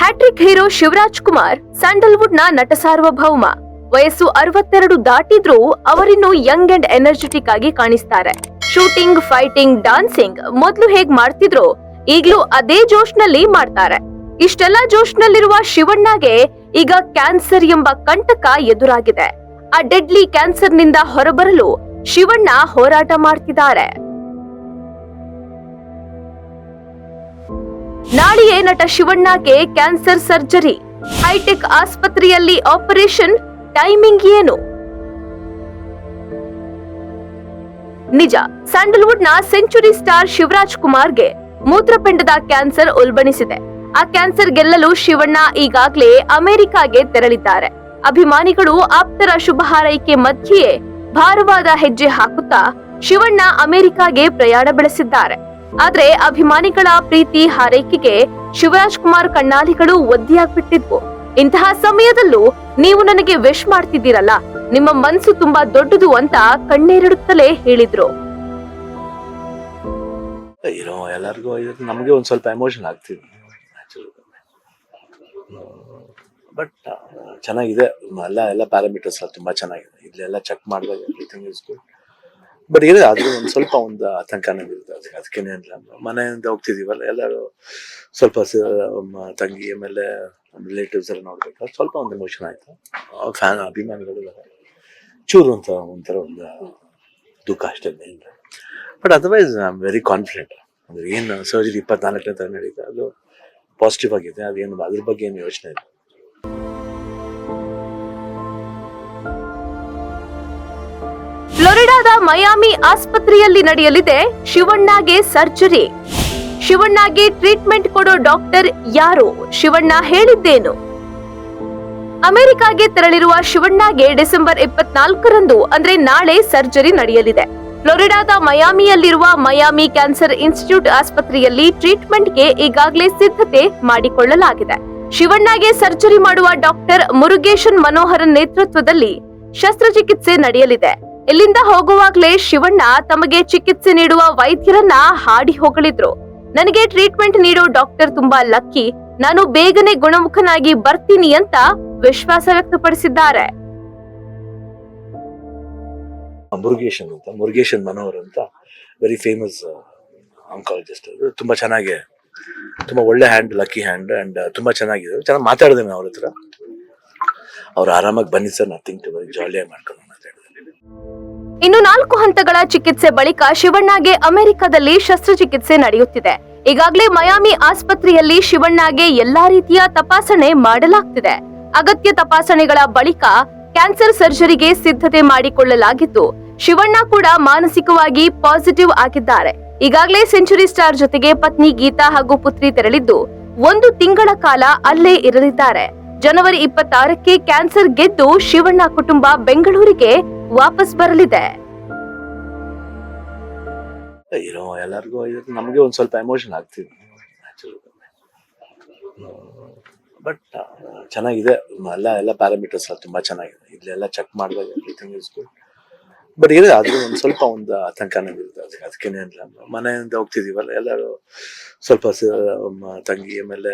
Hat trick hero Shivaraj Kumar Sandalwood ನ ನಟ ಸಾರ್ವಭೌಮ. ವಯಸ್ಸು 62 ದಾಟಿದ್ರೂ ಅವರಿನ್ನು ಯಂಗ್ ಅಂಡ್ ಎನರ್ಜೆಟಿಕ್ ಆಗಿ ಕಾಣಿಸ್ತಾರೆ. ಶೂಟಿಂಗ್, ಫೈಟಿಂಗ್, ಡಾನ್ಸಿಂಗ್ ಮೊದ್ಲು ಹೇಗ್ ಮಾಡ್ತಿದ್ರು ಈಗ್ಲೂ ಅದೇ ಜೋಶ್ನಲ್ಲಿ ಮಾಡ್ತಾರೆ. ಇಷ್ಟೆಲ್ಲಾ ಜೋಶ್ನಲ್ಲಿರುವ ಶಿವಣ್ಣಗೆ ಈಗ ಕ್ಯಾನ್ಸರ್ ಎಂಬ ಕಂಟಕ ಎದುರಾಗಿದೆ. ಆ ಡೆಡ್ಲಿ ಕ್ಯಾನ್ಸರ್ ನಿಂದ ಹೊರಬರಲು ಶಿವಣ್ಣ ಹೋರಾಟ ಮಾಡ್ತಿದ್ದಾರೆ. ನಾಳೆಯೇ ನಟ ಶಿವಣ್ಣಗೆ ಕ್ಯಾನ್ಸರ್ ಸರ್ಜರಿ. ಹೈಟೆಕ್ ಆಸ್ಪತ್ರೆಯಲ್ಲಿ ಆಪರೇಷನ್. ಟೈಮಿಂಗ್ ಏನು? ನಿಜ, ಸ್ಯಾಂಡಲ್ವುಡ್ ನ ಸೆಂಚುರಿ ಸ್ಟಾರ್ ಶಿವರಾಜ್ ಕುಮಾರ್ಗೆ ಮೂತ್ರಪಿಂಡದ ಕ್ಯಾನ್ಸರ್ ಉಲ್ಬಣಿಸಿದೆ. ಆ ಕ್ಯಾನ್ಸರ್ ಗೆಲ್ಲಲು ಶಿವಣ್ಣ ಈಗಾಗಲೇ ಅಮೆರಿಕಾಗೆ ತೆರಳಿದ್ದಾರೆ. ಅಭಿಮಾನಿಗಳು ಆಪ್ತರ ಶುಭ ಹಾರೈಕೆ ಮಧ್ಯೆಯೇ ಭಾರವಾದ ಹೆಜ್ಜೆ ಹಾಕುತ್ತಾ ಶಿವಣ್ಣ ಅಮೆರಿಕಾಗೆ ಪ್ರಯಾಣ ಬೆಳೆಸಿದ್ದಾರೆ. ಆದ್ರೆ ಅಭಿಮಾನಿಗಳ ಪ್ರೀತಿ ಹಾರೈಕೆಗೆ ಶಿವರಾಜ್ ಕುಮಾರ್ ಕಣ್ಣಾಲಿಗಳು ಒದ್ದೆಯಾಗ್ಬಿಟ್ಟಿದ್ವು. ಇಂತಹ ಸಮಯದಲ್ಲೂ ನೀವು ನನಗೆ ವಿಶ್ ಮಾಡ್ತಿದ್ದೀರಲ್ಲ, ನಿಮ್ಮ ಮನಸ್ಸು ತುಂಬಾ ದೊಡ್ಡದು ಅಂತ ಕಣ್ಣೀರಿಡುತ್ತಲೇ ಹೇಳಿದ್ರು. ಎಲ್ಲರಿಗೂ ನಮಗೆ ಒಂದ್ ಸ್ವಲ್ಪ ಎಮೋಷನ್ ಆಗ್ತಿದೆ. ಬಟ್ ಚೆನ್ನಾಗಿದೆ, ಎಲ್ಲ ಪ್ಯಾರಾಮೀಟರ್ಸ್ ತುಂಬಾ ಚೆನ್ನಾಗಿದೆ. ಇಲ್ಲೆಲ್ಲ ಚೆಕ್ ಮಾಡಿದಾಗ ಎವ್ರಿಥಿಂಗ್ ಇಸ್ ಗುಡ್. ಬಟ್ ಇದೆ ಆದ್ರೂ ಒಂದ್ ಸ್ವಲ್ಪ ಒಂದು ಆತಂಕನೇ ಇರುತ್ತೆ. ಅದಕ್ಕೇನೆ ಮನೆಯಿಂದ ಹೋಗ್ತಿದೀವಲ್ಲ, ಎಲ್ಲರೂ ಸ್ವಲ್ಪ ತಂಗಿ ಆಮೇಲೆ ರಿಲೇಟಿವ್ಸ್ ಎಲ್ಲ ನೋಡ್ಬೇಕು, ಸ್ವಲ್ಪ ಒಂದು ಎಮೋಷನ್ ಆಯ್ತು. ಫ್ಯಾನ್ ಅಭಿಮಾನಿಗಳು ಚೂರು ಅಂತ ಒಂಥರ ಒಂದು ದುಃಖ ಅಷ್ಟೇ. But otherwise I am very confident. ಅಂದ್ರೆ ಏನು ಸರ್ಜರಿ 24ನೇ ತರ ನಡೀತೆ, ಅದು ಪಾಸಿಟಿವ್ ಆಗಿದೆ. ಅದೇನು ಅದ್ರ ಬಗ್ಗೆ ಏನು ಯೋಚನೆ ಇಲ್ಲ. ಫ್ಲೋರಿಡಾದ ಮಯಾಮಿ ಆಸ್ಪತ್ರೆಯಲ್ಲಿ ನಡೆಯಲಿದೆ ಶಿವಣ್ಣಗೆ ಸರ್ಜರಿ. ಶಿವಣ್ಣಗೆ ಟ್ರೀಟ್ಮೆಂಟ್ ಕೊಡೋ ಡಾಕ್ಟರ್ ಯಾರು? ಶಿವಣ್ಣ ಹೇಳಿದ್ದೇನು? ಅಮೆರಿಕಾಗೆ ತೆರಳಿರುವ ಶಿವಣ್ಣಗೆ ಡಿಸೆಂಬರ್ 24ರಂದು ಅಂದ್ರೆ ನಾಳೆ ಸರ್ಜರಿ ನಡೆಯಲಿದೆ. ಫ್ಲೋರಿಡಾದ ಮಯಾಮಿಯಲ್ಲಿರುವ ಮಯಾಮಿ ಕ್ಯಾನ್ಸರ್ ಇನ್ಸ್ಟಿಟ್ಯೂಟ್ ಆಸ್ಪತ್ರೆಯಲ್ಲಿ ಟ್ರೀಟ್ಮೆಂಟ್ಗೆ ಈಗಾಗಲೇ ಸಿದ್ಧತೆ ಮಾಡಿಕೊಳ್ಳಲಾಗಿದೆ. ಶಿವಣ್ಣಗೆ ಸರ್ಜರಿ ಮಾಡುವ ಡಾಕ್ಟರ್ ಮುರುಗೇಶನ್ ಮನೋಹರನ್ ನೇತೃತ್ವದಲ್ಲಿ ಶಸ್ತ್ರಚಿಕಿತ್ಸೆ ನಡೆಯಲಿದೆ. ಇಲ್ಲಿಂದ ಹೋಗುವಾಗಲೇ ಶಿವಣ್ಣ ತಮಗೆ ಚಿಕಿತ್ಸೆ ನೀಡುವ ವೈದ್ಯರನ್ನ ಹಾಡಿ ಹೊಗಳಿದ್ರು. ನನಗೆ ಟ್ರೀಟ್ಮೆಂಟ್ ನೀಡೋ ಡಾಕ್ಟರ್ ತುಂಬಾ ಲಕ್ಕಿ, ನಾನು ಬೇಗನೆ ಗುಣಮುಖನಾಗಿ ಬರ್ತೀನಿ ಅಂತ ವಿಶ್ವಾಸ ವ್ಯಕ್ತಪಡಿಸಿದ್ದಾರೆ. ಮುರುಗೇಶನ್ ಮನೋಹರ್ ಅಂತ ವೆರಿ ಫೇಮಸ್ ಆಂಕಾಲಜಿಸ್ಟ್. ತುಂಬಾ ಚೆನ್ನಾಗಿ, ತುಂಬಾ ಒಳ್ಳೆ ಹ್ಯಾಂಡ್, ಲಕ್ಕಿ ಹ್ಯಾಂಡ್ ಅಂಡ್ ತುಂಬಾ ಚೆನ್ನಾಗಿದೆ. ಚೆನ್ನಾಗಿ ಮಾತಾಡಿದೆ ನಾನು ಅವ್ರ ಹತ್ರ. ಅವ್ರು ಆರಾಮಾಗಿ ಬನ್ನಿ ಸರ್, ನಥಿಂಗ್ ಟು ವೆರಿ ಜಾಲಿಯಾಗಿ ಮಾಡ್ಕೊಂಡು ಮಾತಾಡಿದೆ. ಇನ್ನು 4 ಹಂತಗಳ ಚಿಕಿತ್ಸೆ ಬಳಿಕ ಶಿವಣ್ಣಗೆ ಅಮೆರಿಕದಲ್ಲಿ ಶಸ್ತ್ರಚಿಕಿತ್ಸೆ ನಡೆಯುತ್ತಿದೆ. ಈಗಾಗಲೇ ಮಯಾಮಿ ಆಸ್ಪತ್ರೆಯಲ್ಲಿ ಶಿವಣ್ಣಗೆ ಎಲ್ಲಾ ರೀತಿಯ ತಪಾಸಣೆ ಮಾಡಲಾಗ್ತಿದೆ. ಅಗತ್ಯ ತಪಾಸಣೆಗಳ ಬಳಿಕ ಕ್ಯಾನ್ಸರ್ ಸರ್ಜರಿಗೆ ಸಿದ್ಧತೆ ಮಾಡಿಕೊಳ್ಳಲಾಗಿದ್ದು, ಶಿವಣ್ಣ ಕೂಡ ಮಾನಸಿಕವಾಗಿ ಪಾಸಿಟಿವ್ ಆಗಿದ್ದಾರೆ. ಈಗಾಗಲೇ ಸೆಂಚುರಿ ಸ್ಟಾರ್ ಜೊತೆಗೆ ಪತ್ನಿ ಗೀತಾ ಹಾಗೂ ಪುತ್ರಿ ತೆರಳಿದ್ದು 1 ತಿಂಗಳ ಕಾಲ ಅಲ್ಲೇ ಇರಲಿದ್ದಾರೆ. ಜನವರಿ 26ಕ್ಕೆ ಕ್ಯಾನ್ಸರ್ ಗೆದ್ದು ಶಿವಣ್ಣ ಕುಟುಂಬ ಬೆಂಗಳೂರಿಗೆ ವಾಪಸ್ ಬರಲಿದೆ. ಎಲ್ಲರಿಗೂ ನಮಗೆ ಒಂದ್ ಸ್ವಲ್ಪ ಎಮೋಷನ್ ಆಗ್ತಿದೆ. ಬಟ್ ಚೆನ್ನಾಗಿದೆ, ಎಲ್ಲ ಪ್ಯಾರಾಮೀಟರ್ಸ್ ತುಂಬಾ ಚೆನ್ನಾಗಿದೆ. ಇಲ್ಲೆಲ್ಲ ಚೆಕ್ ಮಾಡಿದಾಗ ಎವ್ರಿಥಿಂಗ್ ಇಸ್ ಗುಡ್. ಬಟ್ ಇದೆ ಆದ್ರೂ ಒಂದ್ ಸ್ವಲ್ಪ ಒಂದು ಆತಂಕನೇ ಇರುತ್ತೆ. ಅದಕ್ಕೇನೆ ಮನೆಯಿಂದ ಹೋಗ್ತಿದೀವಲ್ಲ, ಎಲ್ಲರೂ ಸ್ವಲ್ಪ ತಂಗಿ ಆಮೇಲೆ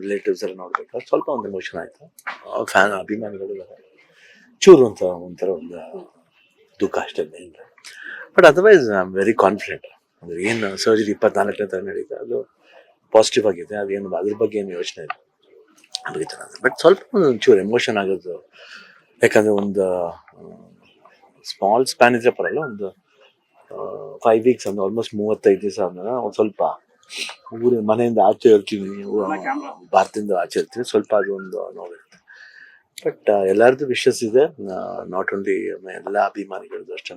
ರಿಲೇಟಿವ್ಸ್ ಎಲ್ಲ ನೋಡ್ಬೇಕು, ಸ್ವಲ್ಪ ಒಂದು ಎಮೋಷನ್ ಆಯ್ತು. ಫ್ಯಾನ್ ಅಭಿಮಾನಿಗಳು ಚೂರು ಅಂತ ಒಂಥರ ಒಂದು ದುಃಖ ಅಷ್ಟೇ. But otherwise I am very confident. ಅಂದ್ರೆ ಏನು ಸರ್ಜರಿ 24ನೇ ತರ ನಡೀತೆ, ಅದು ಪಾಸಿಟಿವ್ ಆಗಿದೆ. ಅದೇನು ಅದ್ರ ಬಗ್ಗೆ ಏನು ಯೋಚನೆ ಇಲ್ಲ. ಬಟ್ ಸ್ವಲ್ಪ ಒಂಚೂರು ಎಮೋಷನ್ ಆಗೋದು, ಯಾಕಂದ್ರೆ ಒಂದು ಸ್ಮಾಲ್ ಸ್ಪ್ಯಾನ್ ಇದ್ರೆ ಪರಲ್ಲ, ಒಂದು 5 ವೀಕ್ಸ್ ಅಂದ್ರೆ ಆಲ್ಮೋಸ್ಟ್ 35 ದಿವಸ ಅಂದ್ರೆ ಒಂದ್ ಸ್ವಲ್ಪ ಮನೆಯಿಂದ ಆಚೆ ಇರ್ತೀವಿ, ಭಾರತದಿಂದ ಆಚೆ ಇರ್ತೀವಿ, ಸ್ವಲ್ಪ ಅದು ಒಂದು ನೋವಿರುತ್ತೆ. ಬಟ್ ಎಲ್ಲರದ್ದು ವಿಶಸ್ ಇದೆ. ನಾಟ್ ಓನ್ಲಿ ಎಲ್ಲ ಅಭಿಮಾನಿಗಳದ್ದು ಅಷ್ಟೇ,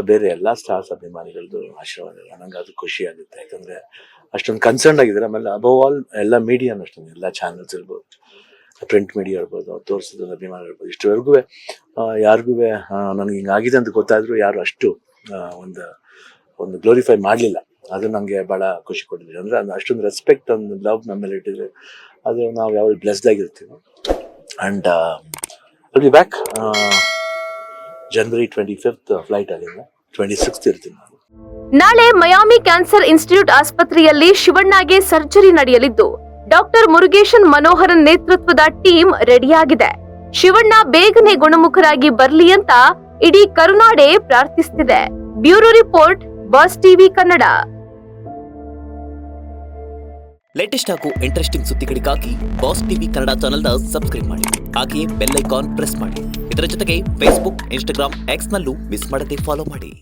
ಬೇರೆ ಎಲ್ಲ ಸ್ಟಾರ್ಸ್ ಅಭಿಮಾನಿಗಳದ್ದು ಆಶೀರ್ವಾದ ಇದೆ. ನಂಗೆ ಅದು ಖುಷಿ ಆಗುತ್ತೆ, ಯಾಕಂದ್ರೆ ಅಷ್ಟೊಂದು ಕನ್ಸರ್ನ್ ಆಗಿದ್ದಾರೆ. ಆಮೇಲೆ ಅಬೌವ್ ಆಲ್ ಎಲ್ಲ ಮೀಡಿಯಾನು ಅಷ್ಟೇ, ಎಲ್ಲ ಚಾನಲ್ಸ್ ಇರ್ಬೋದು, ಪ್ರಿಂಟ್ ಮೀಡಿಯಾ ಇರ್ಬೋದು, ಅವ್ರು ತೋರಿಸಿದ ಅಭಿಮಾನ ಇರ್ಬೋದು, ಇಷ್ಟವರೆಗೂ ಯಾರಿಗೂ ನನಗೆ ಹಿಂಗಾಗಿದೆ ಅಂತ ಗೊತ್ತಾದ್ರು ಯಾರು ಅಷ್ಟು ಒಂದು ಗ್ಲೋರಿಫೈ ಮಾಡಲಿಲ್ಲ. ಅದು ನಂಗೆ ಬಹಳ ಖುಷಿ ಕೊಟ್ಟಿದೆ. ಅಂದ್ರೆ ಅಷ್ಟೊಂದು ರೆಸ್ಪೆಕ್ಟ್, ಒಂದು ಲವ್ ನಮ್ಮ ಮೇಲೆ ಇಟ್ಟಿದೆ. ಅದು ನಾವು ಯಾವಾಗ ಬ್ಲೆಸ್ಡ್ ಆಗಿರ್ತೀವಿ. And I be back January 25th flight ಅಲ್ಲಿಂದ 26th ಇರ್ತೀನಿ ನಾನು. ನಾಳೆ ಮಯಾಮಿ ಕ್ಯಾನ್ಸರ್ ಇನ್ಸ್ಟಿಟ್ಯೂಟ್ ಆಸ್ಪತ್ರೆಯಲ್ಲಿ ಶಿವಣ್ಣಗೆ ಸರ್ಜರಿ ನಡೆಯಲಿದ್ದು, ಡಾಕ್ಟರ್ ಮುರುಗೇಶನ್ ಮನೋಹರನ್ ನೇತೃತ್ವದ ಟೀಮ್ ರೆಡಿಯಾಗಿದೆ. ಶಿವಣ್ಣ ಬೇಗನೆ ಗುಣಮುಖರಾಗಿ ಬರ್ಲಿ ಅಂತ ಇಡೀ ಕರುನಾಡೆ ಪ್ರಾರ್ಥಿಸುತ್ತಿದೆ. Bureau report, Boss TV Kannada. Latest ಹಾಗೂ ಇಂಟ್ರೆಸ್ಟಿಂಗ್ ಸುದ್ದಿಗಳಿಗಾಗಿ ಬಾಸ್ ಟಿವಿ ಕನ್ನಡ ಚಾನೆಲ್ನ ಸಬ್ಸ್ಕ್ರೈಬ್ ಮಾಡಿ. ಹಾಗೆಯೇ ಬೆಲ್ ಐಕಾನ್ ಪ್ರೆಸ್ ಮಾಡಿ. ಇದರ ಜೊತೆಗೆ ಫೇಸ್ಬುಕ್, ಇನ್ಸ್ಟಾಗ್ರಾಮ್, ಎಕ್ಸ್ ನಲ್ಲೂ ಮಿಸ್ ಮಾಡದೆ ಫಾಲೋ ಮಾಡಿ.